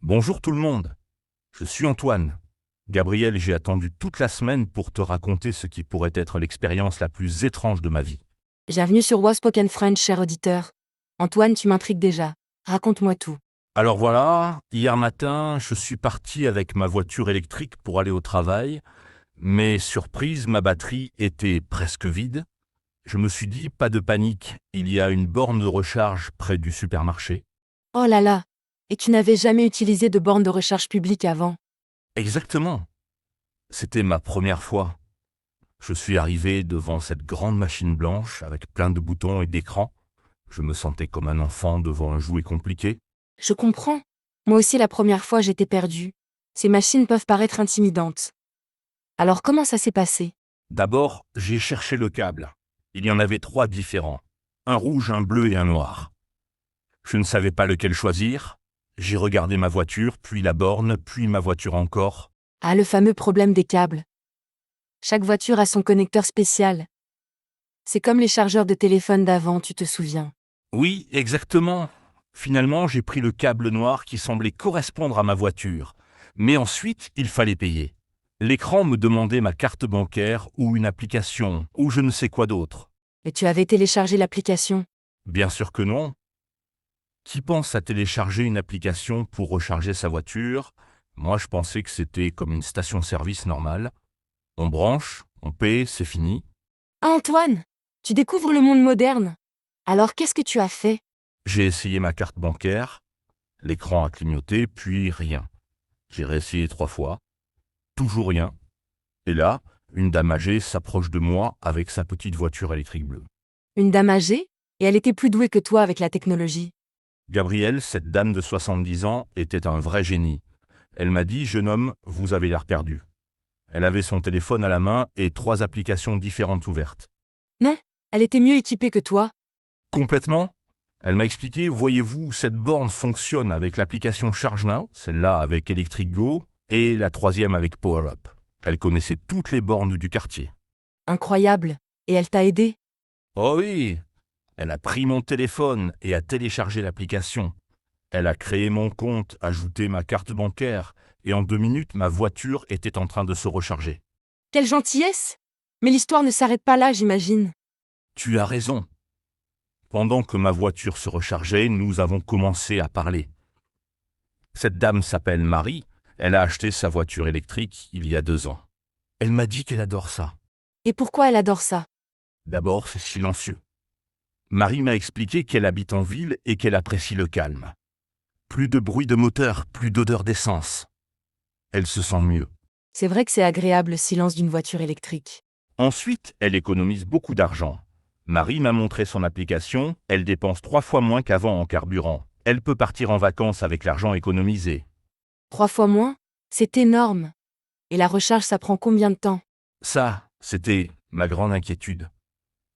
Bonjour tout le monde, je suis Antoine. Gabriel, j'ai attendu toute la semaine pour te raconter ce qui pourrait être l'expérience la plus étrange de ma vie. Bienvenue sur Waspoken French, cher auditeur. Antoine, tu m'intrigues déjà. Raconte-moi tout. Alors voilà, hier matin, je suis parti avec ma voiture électrique pour aller au travail, mais surprise, ma batterie était presque vide. Je me suis dit, pas de panique, il y a une borne de recharge près du supermarché. Oh là là. Et tu n'avais jamais utilisé de borne de recharge publique avant. Exactement, c'était ma première fois. Je suis arrivé devant cette grande machine blanche avec plein de boutons et d'écrans. Je me sentais comme un enfant devant un jouet compliqué. Je comprends. Moi aussi, la première fois, j'étais perdue. Ces machines peuvent paraître intimidantes. Alors comment ça s'est passé? D'abord, j'ai cherché le câble. Il y en avait 3 différents. Un rouge, un bleu et un noir. Je ne savais pas lequel choisir. J'ai regardé ma voiture, puis la borne, puis ma voiture encore. Ah, le fameux problème des câbles. Chaque voiture a son connecteur spécial. C'est comme les chargeurs de téléphone d'avant, tu te souviens. Oui, exactement. Finalement, j'ai pris le câble noir qui semblait correspondre à ma voiture. Mais ensuite, il fallait payer. L'écran me demandait ma carte bancaire ou une application, ou je ne sais quoi d'autre. Et tu avais téléchargé l'application. Bien sûr que non. Qui pense à télécharger une application pour recharger sa voiture? Moi, je pensais que c'était comme une station-service normale. On branche, on paie, c'est fini. Ah, Antoine, tu découvres le monde moderne. Alors qu'est-ce que tu as fait? J'ai essayé ma carte bancaire, l'écran a clignoté, puis rien. J'ai réessayé 3 fois, toujours rien. Et là, une dame âgée s'approche de moi avec sa petite voiture électrique bleue. Une dame âgée? Et elle était plus douée que toi avec la technologie. Gabrielle, cette dame de 70 ans, était un vrai génie. Elle m'a dit, jeune homme, vous avez l'air perdu. Elle avait son téléphone à la main et 3 applications différentes ouvertes. Non, elle était mieux équipée que toi. Complètement. Elle m'a expliqué, voyez-vous, cette borne fonctionne avec l'application Charge Now, celle-là avec Electric Go, et la 3e avec Power Up. Elle connaissait toutes les bornes du quartier. Incroyable. Et elle t'a aidé? Oh oui. Elle a pris mon téléphone et a téléchargé l'application. Elle a créé mon compte, ajouté ma carte bancaire, et en 2 minutes, ma voiture était en train de se recharger. Quelle gentillesse! Mais l'histoire ne s'arrête pas là, j'imagine. Tu as raison. Pendant que ma voiture se rechargeait, nous avons commencé à parler. Cette dame s'appelle Marie, elle a acheté sa voiture électrique il y a 2 ans. Elle m'a dit qu'elle adore ça. Et pourquoi elle adore ça? D'abord, c'est silencieux. Marie m'a expliqué qu'elle habite en ville et qu'elle apprécie le calme. Plus de bruit de moteur, plus d'odeur d'essence. Elle se sent mieux. C'est vrai que c'est agréable le silence d'une voiture électrique. Ensuite, elle économise beaucoup d'argent. Marie m'a montré son application, elle dépense 3 fois moins qu'avant en carburant. Elle peut partir en vacances avec l'argent économisé. 3 fois moins? C'est énorme. Et la recharge, ça prend combien de temps? Ça, c'était ma grande inquiétude.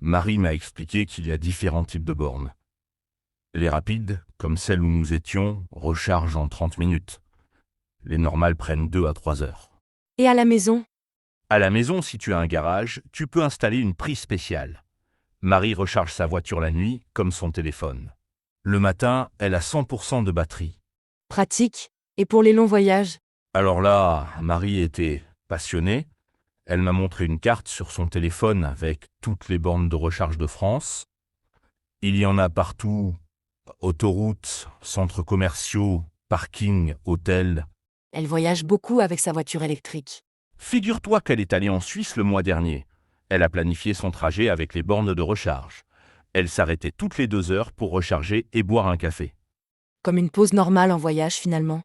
Marie m'a expliqué qu'il y a différents types de bornes. Les rapides, comme celle où nous étions, rechargent en 30 minutes. Les normales prennent 2 à 3 heures. Et à la maison? À la maison, si tu as un garage, tu peux installer une prise spéciale. Marie recharge sa voiture la nuit, comme son téléphone. Le matin, elle a 100% de batterie. Pratique. Et pour les longs voyages? Alors là, Marie était passionnée. Elle m'a montré une carte sur son téléphone avec toutes les bornes de recharge de France. Il y en a partout, autoroutes, centres commerciaux, parkings, hôtels. Elle voyage beaucoup avec sa voiture électrique. Figure-toi qu'elle est allée en Suisse le mois dernier. Elle a planifié son trajet avec les bornes de recharge. Elle s'arrêtait toutes les 2 heures pour recharger et boire un café. Comme une pause normale en voyage finalement.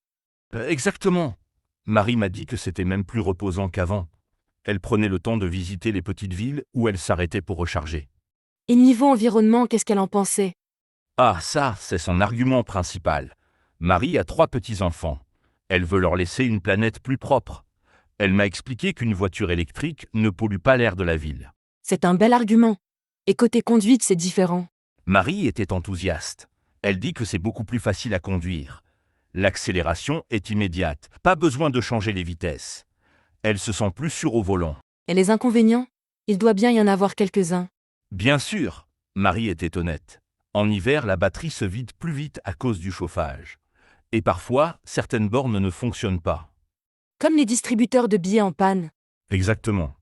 Exactement. Marie m'a dit que c'était même plus reposant qu'avant. Elle prenait le temps de visiter les petites villes où elle s'arrêtait pour recharger. Et niveau environnement, qu'est-ce qu'elle en pensait? Ah, ça, c'est son argument principal. Marie a 3 petits-enfants. Elle veut leur laisser une planète plus propre. Elle m'a expliqué qu'une voiture électrique ne pollue pas l'air de la ville. C'est un bel argument. Et côté conduite, c'est différent. Marie était enthousiaste. Elle dit que c'est beaucoup plus facile à conduire. L'accélération est immédiate, pas besoin de changer les vitesses. Elle se sent plus sûre au volant. Et les inconvénients? Il doit bien y en avoir quelques-uns. Bien sûr, Marie était honnête. En hiver, la batterie se vide plus vite à cause du chauffage. Et parfois, certaines bornes ne fonctionnent pas. Comme les distributeurs de billets en panne. Exactement.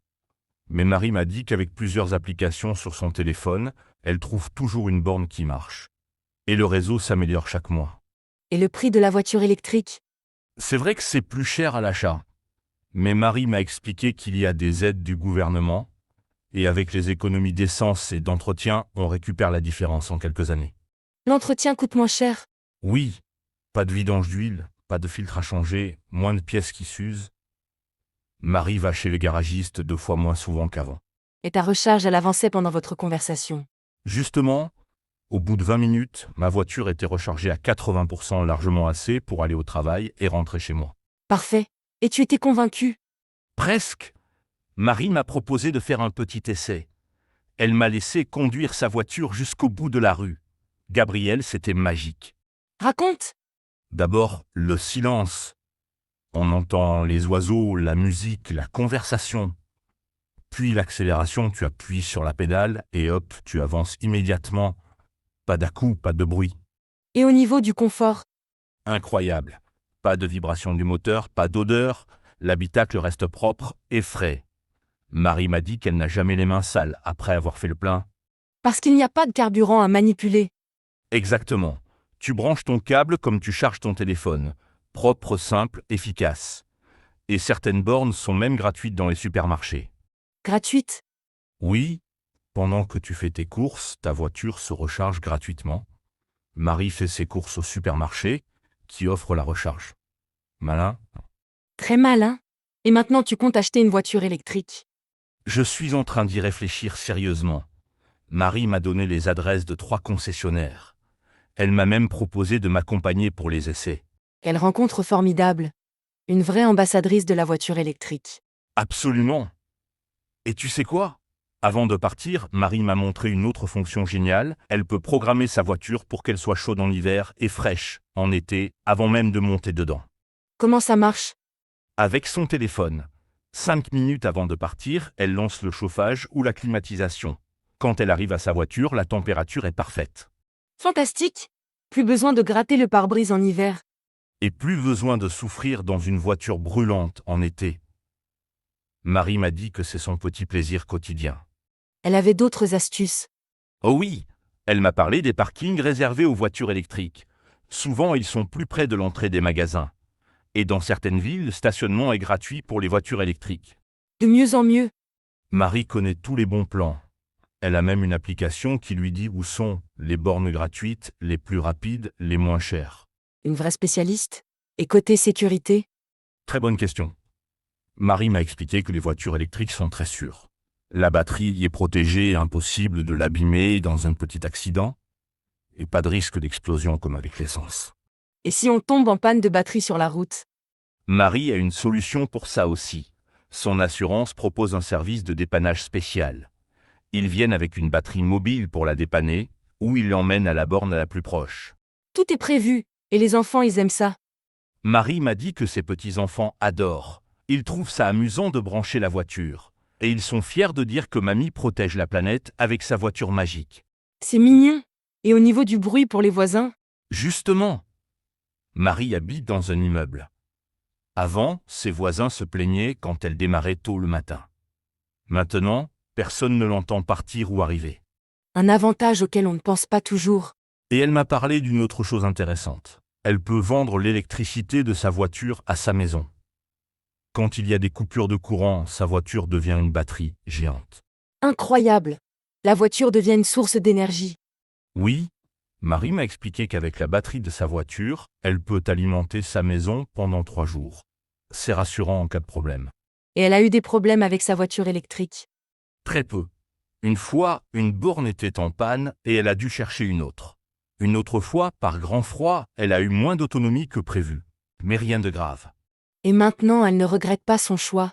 Mais Marie m'a dit qu'avec plusieurs applications sur son téléphone, elle trouve toujours une borne qui marche. Et le réseau s'améliore chaque mois. Et le prix de la voiture électrique? C'est vrai que c'est plus cher à l'achat. Mais Marie m'a expliqué qu'il y a des aides du gouvernement, et avec les économies d'essence et d'entretien, on récupère la différence en quelques années. L'entretien coûte moins cher. Oui, pas de vidange d'huile, pas de filtre à changer, moins de pièces qui s'usent. Marie va chez le garagiste 2 fois moins souvent qu'avant. Et ta recharge, elle avançait pendant votre conversation. Justement, au bout de 20 minutes, ma voiture était rechargée à 80%, largement assez pour aller au travail et rentrer chez moi. Parfait. Et tu étais convaincu? Presque. Marie m'a proposé de faire un petit essai. Elle m'a laissé conduire sa voiture jusqu'au bout de la rue. Gabriel, c'était magique. Raconte! D'abord, le silence. On entend les oiseaux, la musique, la conversation. Puis l'accélération, tu appuies sur la pédale et hop, tu avances immédiatement. Pas d'à-coups, pas de bruit. Et au niveau du confort? Incroyable. Pas de vibration du moteur, pas d'odeur. L'habitacle reste propre et frais. Marie m'a dit qu'elle n'a jamais les mains sales après avoir fait le plein. Parce qu'il n'y a pas de carburant à manipuler. Exactement. Tu branches ton câble comme tu charges ton téléphone. Propre, simple, efficace. Et certaines bornes sont même gratuites dans les supermarchés. Gratuite. Oui, pendant que tu fais tes courses, ta voiture se recharge gratuitement. Marie fait ses courses au supermarché, qui offre la recharge. Malin. Très malin. Et maintenant tu comptes acheter une voiture électrique. Je suis en train d'y réfléchir sérieusement. Marie m'a donné les adresses de 3 concessionnaires. Elle m'a même proposé de m'accompagner pour les essais. Quelle rencontre formidable. Une vraie ambassadrice de la voiture électrique. Absolument. Et tu sais quoi? Avant de partir, Marie m'a montré une autre fonction géniale. Elle peut programmer sa voiture pour qu'elle soit chaude en hiver et fraîche en été, avant même de monter dedans. Comment ça marche? Avec son téléphone. 5 minutes avant de partir, elle lance le chauffage ou la climatisation. Quand elle arrive à sa voiture, la température est parfaite. Fantastique. Plus besoin de gratter le pare-brise en hiver. Et plus besoin de souffrir dans une voiture brûlante en été. Marie m'a dit que c'est son petit plaisir quotidien. Elle avait d'autres astuces. Oh oui, elle m'a parlé des parkings réservés aux voitures électriques. Souvent, ils sont plus près de l'entrée des magasins. Et dans certaines villes, le stationnement est gratuit pour les voitures électriques. De mieux en mieux. Marie connaît tous les bons plans. Elle a même une application qui lui dit où sont les bornes gratuites, les plus rapides, les moins chères. Une vraie spécialiste. Et côté sécurité? Très bonne question. Marie m'a expliqué que les voitures électriques sont très sûres. La batterie y est protégée, impossible de l'abîmer dans un petit accident, et pas de risque d'explosion comme avec l'essence. Et si on tombe en panne de batterie sur la route? Marie a une solution pour ça aussi. Son assurance propose un service de dépannage spécial. Ils viennent avec une batterie mobile pour la dépanner, ou ils l'emmènent à la borne la plus proche. Tout est prévu. Et les enfants, ils aiment ça. Marie m'a dit que ses petits-enfants adorent. Ils trouvent ça amusant de brancher la voiture. Et ils sont fiers de dire que mamie protège la planète avec sa voiture magique. C'est mignon. Et au niveau du bruit pour les voisins? Justement, Marie habite dans un immeuble. Avant, ses voisins se plaignaient quand elle démarrait tôt le matin. Maintenant, personne ne l'entend partir ou arriver. Un avantage auquel on ne pense pas toujours. Et elle m'a parlé d'une autre chose intéressante. Elle peut vendre l'électricité de sa voiture à sa maison. Quand il y a des coupures de courant, sa voiture devient une batterie géante. Incroyable. La voiture devient une source d'énergie. Oui, Marie m'a expliqué qu'avec la batterie de sa voiture, elle peut alimenter sa maison pendant 3 jours. C'est rassurant en cas de problème. Et elle a eu des problèmes avec sa voiture électrique. Très peu. Une fois, une borne était en panne et elle a dû chercher une autre. Une autre fois, par grand froid, elle a eu moins d'autonomie que prévu. Mais rien de grave. Et maintenant, elle ne regrette pas son choix.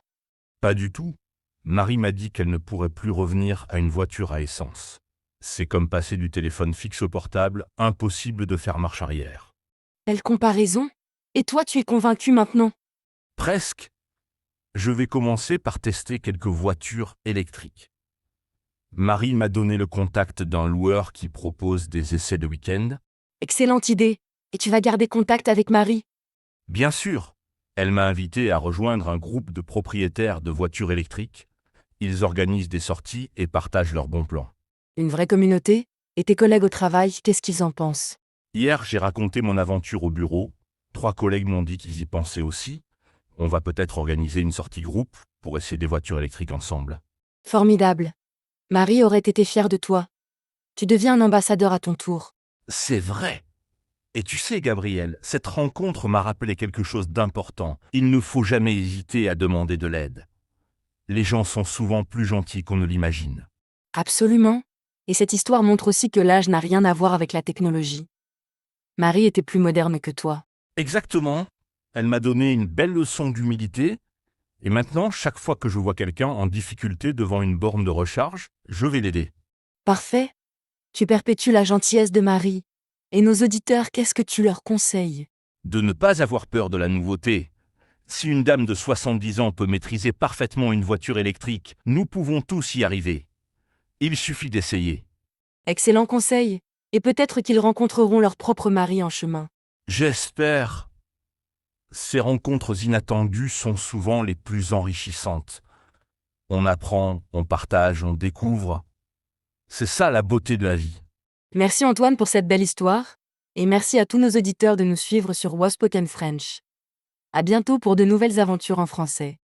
Pas du tout. Marie m'a dit qu'elle ne pourrait plus revenir à une voiture à essence. C'est comme passer du téléphone fixe au portable, impossible de faire marche arrière. Belle comparaison. Et toi, tu es convaincu maintenant? Presque. Je vais commencer par tester quelques voitures électriques. Marie m'a donné le contact d'un loueur qui propose des essais de week-end. Excellente idée. Et tu vas garder contact avec Marie? Bien sûr, elle m'a invité à rejoindre un groupe de propriétaires de voitures électriques. Ils organisent des sorties et partagent leurs bons plans. Une vraie communauté? Et tes collègues au travail, qu'est-ce qu'ils en pensent? Hier, j'ai raconté mon aventure au bureau. 3 collègues m'ont dit qu'ils y pensaient aussi. On va peut-être organiser une sortie groupe pour essayer des voitures électriques ensemble. Formidable. Marie aurait été fière de toi. Tu deviens un ambassadeur à ton tour. C'est vrai. Et tu sais, Gabriel, cette rencontre m'a rappelé quelque chose d'important. Il ne faut jamais hésiter à demander de l'aide. Les gens sont souvent plus gentils qu'on ne l'imagine. Absolument. Et cette histoire montre aussi que l'âge n'a rien à voir avec la technologie. Marie était plus moderne que toi. Exactement. Elle m'a donné une belle leçon d'humilité. Et maintenant, chaque fois que je vois quelqu'un en difficulté devant une borne de recharge, je vais l'aider. Parfait. Tu perpétues la gentillesse de Marie. Et nos auditeurs, qu'est-ce que tu leur conseilles? De ne pas avoir peur de la nouveauté. Si une dame de 70 ans peut maîtriser parfaitement une voiture électrique, nous pouvons tous y arriver. Il suffit d'essayer. Excellent conseil. Et peut-être qu'ils rencontreront leur propre mari en chemin. J'espère. Ces rencontres inattendues sont souvent les plus enrichissantes. On apprend, on partage, on découvre. C'est ça la beauté de la vie. Merci Antoine pour cette belle histoire. Et merci à tous nos auditeurs de nous suivre sur Waspoken French. À bientôt pour de nouvelles aventures en français.